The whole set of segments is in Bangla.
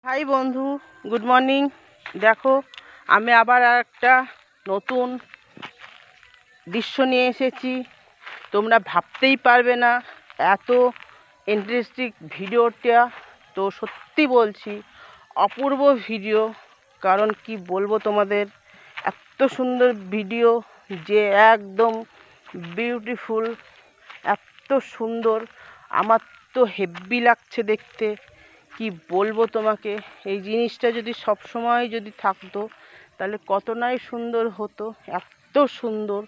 হাই বন্ধু, গুড মর্নিং। দেখো, আমি আবার একটা নতুন দৃশ্য নিয়ে এসেছি। তোমরা ভাবতেই পারবে না এত ইন্টারেস্টিং ভিডিওটা। তো সত্যি বলছি, অপূর্ব ভিডিও। কারণ কি বলবো তোমাদের, এত সুন্দর ভিডিও যে একদম বিউটিফুল, এত সুন্দর। আমার তো হেব্বি লাগছে দেখতে। কি বলবো তোমাকে, এই জিনিসটা যদি সব সময় যদি থাকতো তাহলে কত নাই সুন্দর হতো। এত সুন্দর।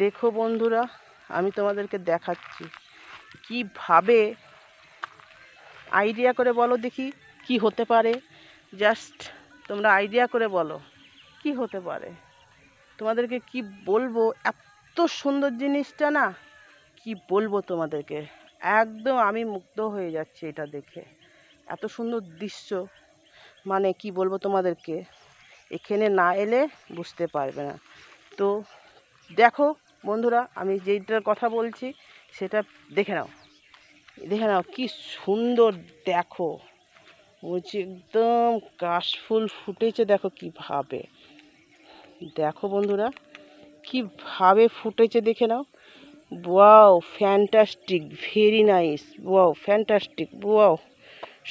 দেখো বন্ধুরা, আমি তোমাদেরকে দেখাচ্ছি কিভাবে। আইডিয়া করে বলো দেখি কি হতে পারে। জাস্ট তোমরা আইডিয়া করে বলো কি হতে পারে। তোমাদেরকে কি বলবো, এত সুন্দর জিনিসটা না, কি বলবো তোমাদেরকে। একদম আমি মুগ্ধ হয়ে যাচ্ছি এটা দেখে। এত সুন্দর দৃশ্য, মানে কি বলবো তোমাদেরকে, এখানে না এলে বুঝতে পারবে না। তো দেখো বন্ধুরা, আমি যেইটার কথা বলছি সেটা দেখে নাও। দেখে নাও কি সুন্দর। দেখো, বলছি একদম কাশফুল ফুটেছে। দেখো কিভাবে, দেখো বন্ধুরা কিভাবে ফুটেছে, দেখে নাও। Wow, fantastic, very nice. Wow, fantastic, wow.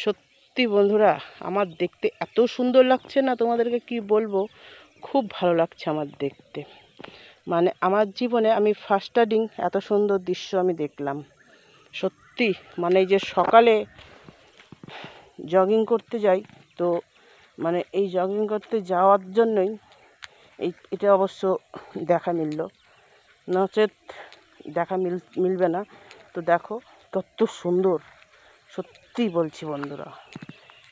সত্যি বন্ধুরা, আমার দেখতে এত সুন্দর লাগছে না, তোমাদেরকে কি বলবো। খুব ভালো লাগছে আমার দেখতে। মানে আমার জীবনে আমি ফার্স্ট টাইম এত সুন্দর দৃশ্য আমি দেখলাম। সত্যি, মানে এই যে সকালে জগিং করতে যাই, তো মানে এই জগিং করতে যাওয়ার জন্যই এটা অবশ্য দেখা মিলল, নচেত দেখা মিলবে না। তো দেখো কত সুন্দর। সত্যি বলছি বন্ধুরা,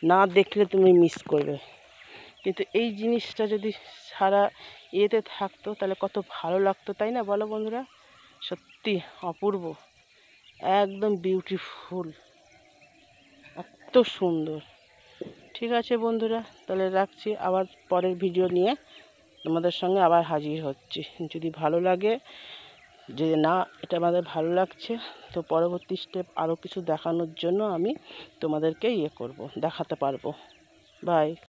না দেখলে তুমি মিস করবে। কিন্তু এই জিনিসটা যদি সারা ইয়েতে থাকতো তাহলে কত ভালো লাগতো, তাই না বলো বন্ধুরা। সত্যি অপূর্ব, একদম বিউটিফুল, এত সুন্দর। ঠিক আছে বন্ধুরা, তাহলে রাখছি। আবার পরের ভিডিও নিয়ে তোমাদের সঙ্গে আবার হাজির হচ্ছি। যদি ভালো লাগে, যে না এটা আমাদের ভালো লাগছে, তো পরবর্তী স্টেপ আরও কিছু দেখানোর জন্য আমি তোমাদেরকে দেখাতে পারবো। বাই।